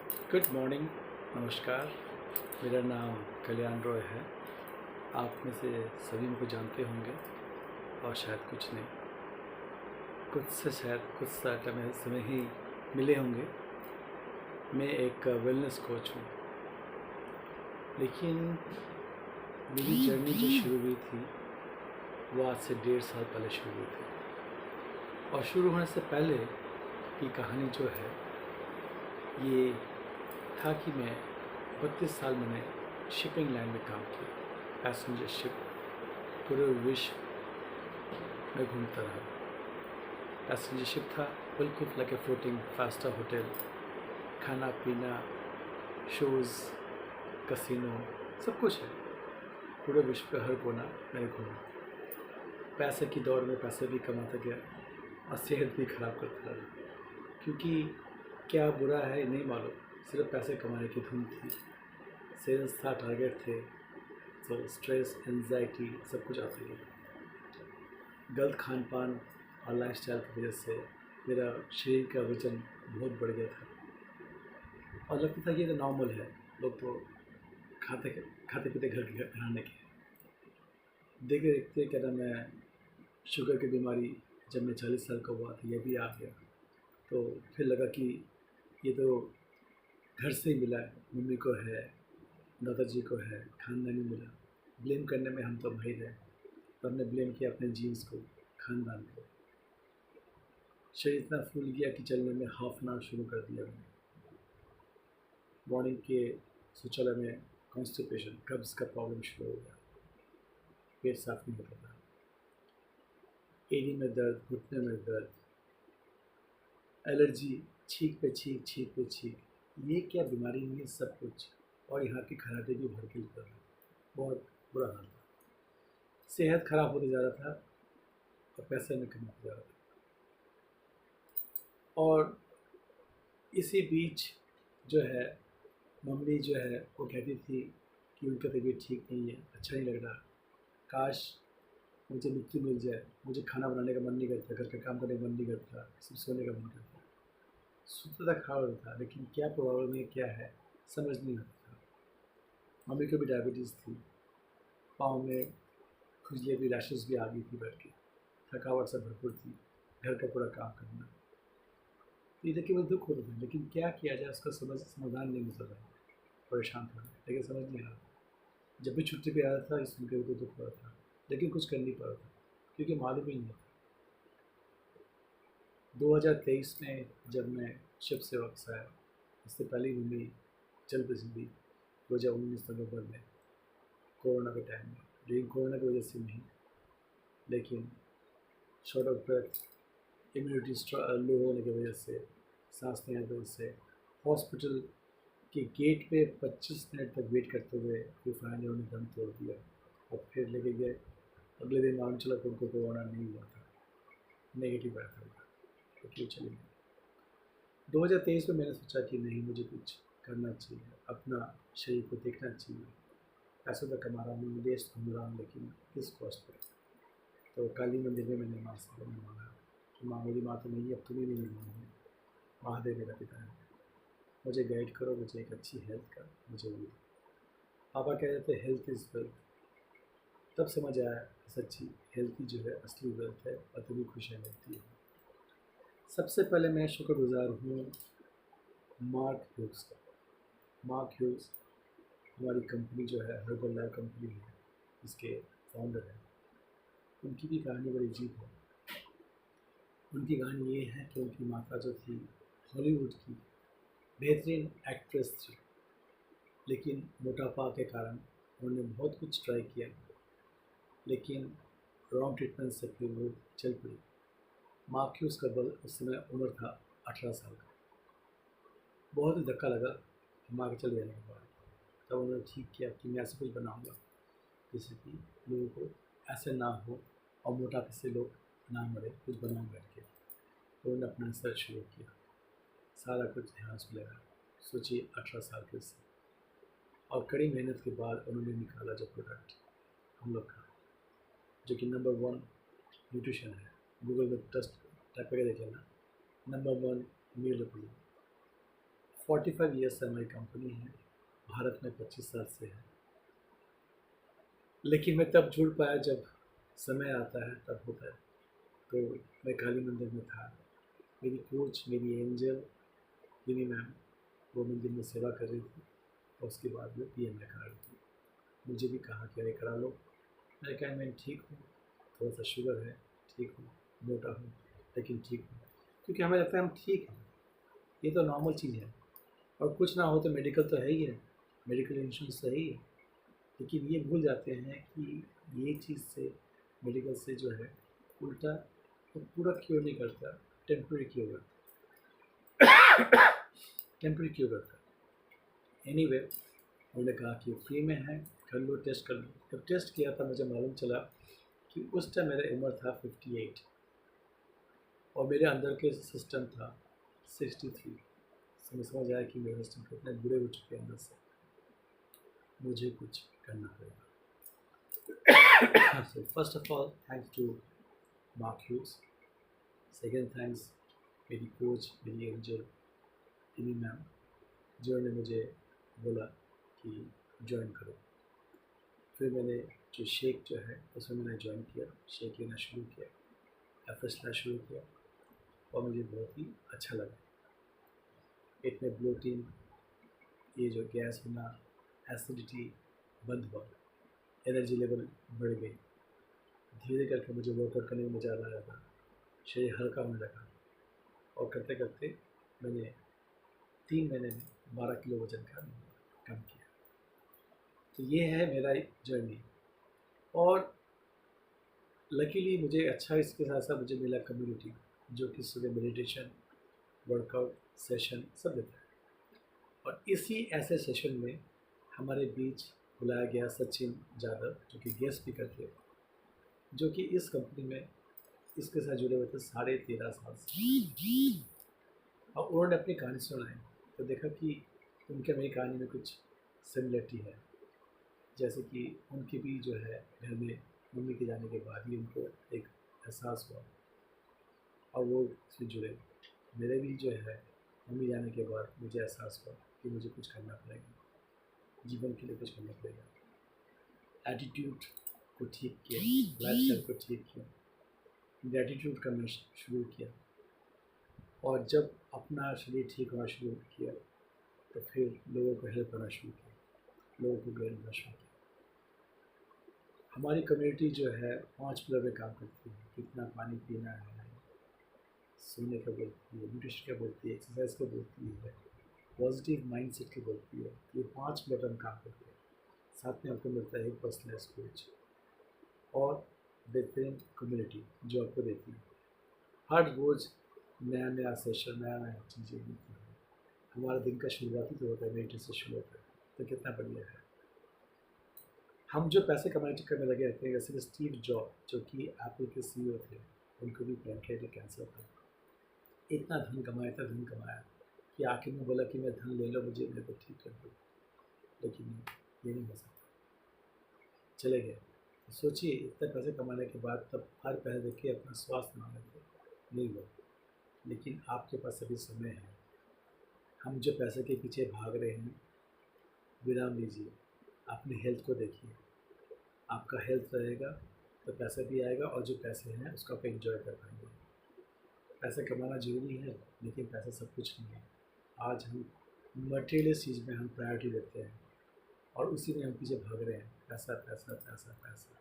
Good morning, नमस्कार। मेरा नाम कल्याण रॉय है। आप में से सभी मुझको जानते होंगे और शायद कुछ नहीं, कुछ से शायद कुछ समय ही मिले होंगे। मैं एक वेलनेस कोच हूँ, लेकिन मेरी जर्नी जो शुरू हुई थी वो आज से 1.5 साल पहले शुरू हुई थी। और शुरू होने से पहले की कहानी जो है ये था कि मैं 32 साल मैंने शिपिंग लाइन में काम किया। पैसेंजर शिप पूरे विश्व में घूमता रहा। पैसेंजर शिप था, बिल्कुल like a floating FASTA hotel. खाना पीना, शोज़, कसिनो, सब कुछ है। पूरे विश्व का हर कोना मैंने घूमा। पैसे की दौड़ में पैसे भी कमाता गया और सेहत भी खराब करता रहा, क्योंकि क्या बुरा है नहीं मालूम, सिर्फ पैसे कमाने की धुन थी। सेल्स था, टारगेट थे, तो स्ट्रेस, एंजाइटी सब कुछ आता गया। गलत खान पान और लाइफस्टाइल की वजह से मेरा शरीर का वज़न बहुत बढ़ गया था और लगता था ये तो नॉर्मल है, लोग तो खाते खाते पीते घर के घराने के। देखते देखते क्या नाम है, शुगर की बीमारी जब मैं 40 साल का हुआ था ये भी आ गया। तो फिर लगा कि ये तो घर से ही मिला है, मम्मी को है, दादाजी को है, खानदानी मिला। ब्लेम करने में हम तो माहिर हैं, तो हमने ब्लेम किया अपने जीन्स को, खानदान को। शरीर इतना फूल गया कि चलने में हाफ एन आवर शुरू कर दिया मैंने। मॉर्निंग के शौचालय में कॉन्स्टिपेशन, कब्ज़ का प्रॉब्लम शुरू हो गया। पेट साफ नहीं होता था, एड़ी में दर्द, घुटने में दर्द, एलर्जी, छींक पे छींक, छींक पे छींक। ये क्या बीमारी नहीं है, सब कुछ। और यहाँ की खराटे भी भर के लेता था। बहुत बुरा हाल था। सेहत खराब होते जा रहा था और पैसे में कम होता जा रहा था। और इसी बीच जो है, मम्मी जो है वो कहती थी कि उनका तबीयत ठीक नहीं है, अच्छा नहीं लग रहा, काश मुझे मृत्यु मिल जाए। मुझे खाना बनाने का मन नहीं करता, घर का काम करने का मन नहीं करता, सिर्फ सोने का मन करता। सुतता खड़ा होता था, लेकिन क्या प्रॉब्लम है, क्या है, समझ नहीं आता था। मम्मी को भी डायबिटीज़ थी, पाँव में खुजली भी, रैशेस भी आ गई थी बैठ के, थकावट से भरपूर थी, घर का पूरा काम करना। तो ये देख के मुझे दुख होता था, लेकिन क्या किया जाए उसका समाधान नहीं मिल रहा। परेशान था, लेकिन समझ नहीं आ रहा था। जब भी छुट्टी पे आया था, इस उनके तो दुख हो रहा था, लेकिन कुछ कर नहीं पा रहा था, क्योंकि मालूम ही नहीं था। 2023 में जब मैं शिप से वापस आया, इससे पहले मम्मी चल बसी थी 2019 नवंबर में, कोरोना के टाइम में। लेकिन कोरोना की वजह से नहीं, लेकिन short of breath, immunity low होने की वजह से, सांस नहीं आने की वजह से, हॉस्पिटल के गेट पे 25 मिनट तक वेट करते हुए फिर फाइनली उन्होंने दम तोड़ दिया और फिर लेके गए। अगले दिन मालूम चला कि उनको कोरोना नहीं हुआ था, नेगेटिव आया था, तो क्यों चले गए। 2023 में मैंने सोचा कि नहीं, मुझे कुछ करना चाहिए, अपना शरीर को देखना चाहिए। पैसों तक कमा रहा हूँ, देश घूम रहा हूँ, लेकिन किस कॉस्ट पर। तो काली मंदिर में मैंने माँ से मांगा कि माँ, मेरी माँ तो नहीं है, अब तुम्हें नहीं मांगी, महादेव मेरा पिता है, मुझे गाइड करो, मुझे एक अच्छी हेल्थ का मुझे वो। पापा कह रहे थे हेल्थ इज़ वेल्थ। तब समझ आया कि सच्ची हेल्थ ही जो है असली वेल्थ है और तभी खुशियाँ मिलती है। सबसे पहले मैं शुक्रगुजार हूँ मार्क ह्यूज का। मार्क ह्यूज हमारी कंपनी जो है, हर्बल लाइफ कंपनी है, इसके फाउंडर हैं। उनकी भी कहानी बड़ी अजीब है। उनकी कहानी ये है कि उनकी माता जो थी हॉलीवुड की बेहतरीन एक्ट्रेस थी, लेकिन मोटापा के कारण उन्होंने बहुत कुछ ट्राई किया, लेकिन रॉन्ग ट्रीटमेंट से फिर वो चल पड़ी। मार्क ह्यूज का बल उस समय उम्र था 18 साल का। बहुत ही धक्का लगा कि माँ के चले जाने के बाद। तब उन्होंने ठीक किया कि मैं ऐसा कुछ बनाऊँगा जिससे कि लोगों को ऐसे ना हो और मोटापे से लोग ना मरे, कुछ बनाऊँ बैठ के। तो उन्होंने अपना रिसर्च शुरू किया, सारा कुछ ध्यान से लगा। सोचिए 18 साल के से, और कड़ी मेहनत के बाद उन्होंने निकाला जो प्रोडक्ट हम लोग का, जो कि नंबर 1 न्यूट्रिशन है। गूगल में टेस्ट टाइप करके देख लेना, नंबर 1 मील रिप्रेजेंट, 45 ईयर्स से हमारी कंपनी है, भारत में 25 साल से है। लेकिन मैं तब जुड़ पाया जब समय आता है, तब होता है। तो मैं काली मंदिर में था, मेरी कोच, मेरी एंजल रिमी मैम, वो मंदिर में सेवा कर रही थी और उसके बाद में पीएमए करा रही थी। मुझे भी कहा कि अरे करा लो। मैंने कहा मैं ठीक हूँ, थोड़ा सा शुगर है, ठीक हूँ, मोटा हूँ, लेकिन ठीक हूँ। क्योंकि हमें लगता है हम ठीक हैं, ये तो नॉर्मल चीज़ है, और कुछ ना हो तो मेडिकल तो है ही है, मेडिकल इंश्योरेंस तो है ही है। लेकिन ये भूल जाते हैं कि ये चीज़ से, मेडिकल से जो है उल्टा तो पूरा क्योर नहीं करता, टेम्प्रेरी क्योर करता, टेम्प्रेरी क्योर करता। एनीवे, उन्होंने कहा कि फ्री में है, कर लो, टेस्ट कर लो। जब टेस्ट किया था मुझे मालूम चला कि उस टाइम मेरा उम्र था 58 और मेरे अंदर के सिस्टम था 63। समझ आया कि मेरे सिस्टम कितने बुरे हो चुके हैं अंदर से, मुझे कुछ करना पड़ेगा। So first of all, thanks to Mark Hughes. Second thanks मेरी कोच, मेरी एंजल रिमी मैम, जिन्होंने मुझे बोला कि ज्वाइन करो। फिर मैंने जो शेक जो है उसमें मैंने ज्वाइन किया, शेक लेना शुरू किया, एफर्ट्स लेना शुरू किया और मुझे बहुत ही अच्छा लगा। इतने ब्लोटिंग, ये जो गैस होना, एसिडिटी बंद हुआ, एनर्जी लेवल बढ़ गई। धीरे करके मुझे वर्कआउट करने में मज़ा आ रहा था, शरीर हल्का होने लगा और करते करते मैंने 3 महीने में 12 किलो वजन का कम किया। तो ये है मेरा जर्नी। और लकीली मुझे अच्छा इसके साथ साथ मुझे मिला कम्युनिटी, जो कि सुबह मेडिटेशन, वर्कआउट सेशन सब देता है। और इसी ऐसे सेशन में हमारे बीच बुलाया गया सचिन यादव, जो कि गेस्ट स्पीकर थे, जो कि इस कंपनी में इसके साथ जुड़े हुए थे 13.5 साल से। और उन्होंने अपनी कहानी सुनाई तो देखा कि उनके मेरी कहानी में कुछ सिमिलरिटी है। जैसे कि उनकी भी जो है घर में मम्मी के जाने के बाद ही उनको एक एहसास हुआ और वो इससे जुड़े। मेरे भी जो है मम्मी जाने के बाद मुझे एहसास हुआ कि मुझे कुछ करना पड़ेगा, जीवन के लिए कुछ करना पड़ेगा। एटीट्यूड को ठीक किया, लाइफस्टाइल को ठीक किया, ग्रेटिट्यूड करना शुरू किया। और जब अपना शरीर ठीक होना शुरू किया तो फिर लोगों को हेल्प करना शुरू किया, लोगों को गाइड करना शुरू किया। हमारी कम्युनिटी जो है 5 पिलर में काम करती है। कितना पानी पीना है, सोने का बोलती है, न्यूट्रिशन का बोलती है, एक्सरसाइज का बोलती है, पॉजिटिव माइंडसेट की बोलती है। ये 5 पिलर हम काम करते हैं। साथ में आपको मिलता है एक पर्सनलाइज्ड कोच और बेहतरीन कम्युनिटी जो आपको देती है। हर रोज़ नया नया सेशन, नया नया चीज़ें मिलती हैं। हमारा दिन का शुरुआत ही तो होता है मेडिटेशन से शुरू होता है, तो कितना बढ़िया है। हम जो पैसे कमाने के चक्कर में लगे रहते हैं, जैसे स्टीव जॉब जो कि एप्पल के सीईओ थे, उनको भी पैनक्रियाटिक कैंसर था। इतना धन कमाया, इतना धन कमाया कि आखिर में बोला कि मैं धन ले लो, मुझे मेरे को ठीक कर दो, लेकिन ये नहीं हो सकता, चले गए। तो सोचिए इतने पैसे कमाने के बाद तब हर पैसे देख के अपना स्वास्थ्य मांग रहे थे, नहीं हुआ। लेकिन आपके पास अभी समय है। हम जो पैसे के पीछे भाग रहे हैं, विराम लीजिए, अपने हेल्थ को देखिए। आपका हेल्थ रहेगा तो पैसा भी आएगा और जो पैसे हैं उसको आप एंजॉय कर पाएंगे। पैसा कमाना ज़रूरी है, लेकिन पैसा सब कुछ नहीं है। आज हम मटेरियलिस्ट चीज़ में हम प्रायोरिटी देते हैं और उसी में हम पीछे भाग रहे हैं, पैसा पैसा पैसा पैसा।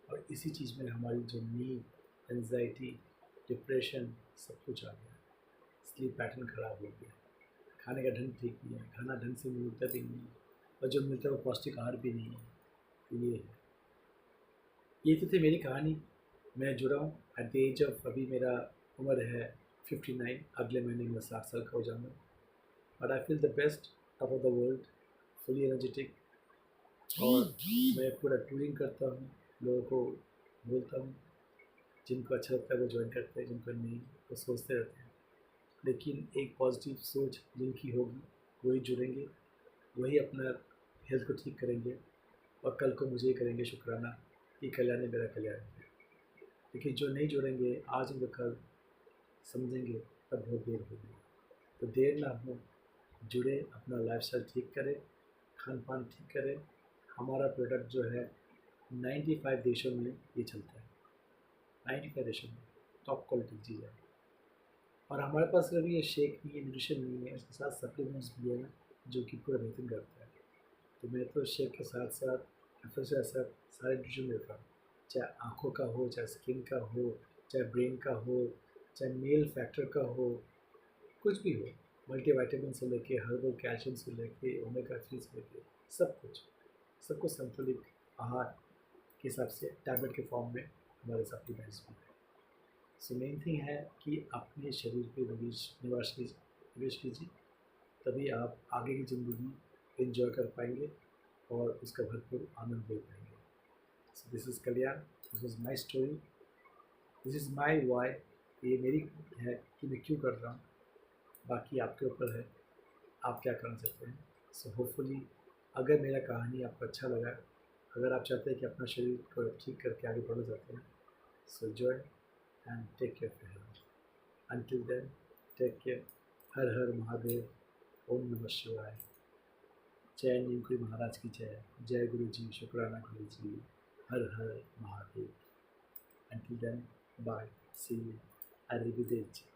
और इसी चीज़ में हमारी जो नींद, एंजाइटी, डिप्रेशन सब कुछ आ गया। स्लीप पैटर्न ख़राब हो गया, खाने का ढंग ठीक नहीं है, खाना ढंग से मिलता भी नहीं है, और जो मिलता है वो पौष्टिक आहार भी नहीं है। तो ये तो थी मेरी कहानी। मैं जुड़ा हूँ एट द एज ऑफ, अभी मेरा उम्र है 59, अगले महीने में 60 साल का हो जाऊँगा। But I feel the best, top of the world, fully energetic. और मैं पूरा टूरिंग करता हूँ, लोगों को बोलता हूँ, जिनको अच्छा लगता है वो ज्वाइन करते हैं, जिनको नहीं वो सोचते रहते हैं। लेकिन एक पॉजिटिव सोच जिनकी होगी वही जुड़ेंगे, वही अपना हेल्थ को ठीक करेंगे और कल को मुझे करेंगे शुक्राना कि कल्याण मेरा कल्याण है। लेकिन जो नहीं जुड़ेंगे आज उनको कल समझेंगे तब बहुत देर होगी। तो देर ना हो, जुड़े, अपना लाइफस्टाइल ठीक करें, खान पान ठीक करें। हमारा प्रोडक्ट जो है 95 देशों में ये चलता है, 95 देशों में टॉप क्वालिटी की चीज़ है। और हमारे पास सिर्फ ये शेक नहीं है, न्यूट्रिशन नहीं है, इसके साथ सप्लीमेंट्स भी हैं जो कि पूरा बेहतरीन करता है। तो मैं तो शेक के साथ साथ फिर से ऐसा सारे न्यूट्रिशन देता हूँ, चाहे आँखों का हो, चाहे स्किन का हो, चाहे ब्रेन का हो, चाहे मेल फैक्टर का हो, कुछ भी हो, मल्टीविटामिन से लेके हर्बल कैल्शियम से लेके ओमेगा 3 से लेके सब कुछ संतुलित आहार के हिसाब से टैबलेट के फॉर्म में हमारे सप्लीमेंट्स में है। सो मेन थिंग है कि अपने शरीर पे निवेश कीजिए, तभी आप आगे की ज़िंदगी एंजॉय कर पाएंगे और उसका भरपूर आनंद ले पाएंगे। So this is Kalyan, this is my story, this is my why. ये मेरी है कि मैं क्यों कर रहा हूँ, बाकी आपके ऊपर है आप क्या करना चाहते हैं। सो होपफुली अगर मेरा कहानी आपको अच्छा लगा, अगर आप चाहते हैं कि अपना शरीर को ठीक करके आगे बढ़ना चाहते हैं, so join and take care for health. Until then, take care. हर हर महादेव, ओम नमः शिवाय। जय नीमकुई महाराज की जय, जय गुरु जी, शुक्राना गुरु जी, हर हर Mahadev. Until then, bye, see you, arrivederci।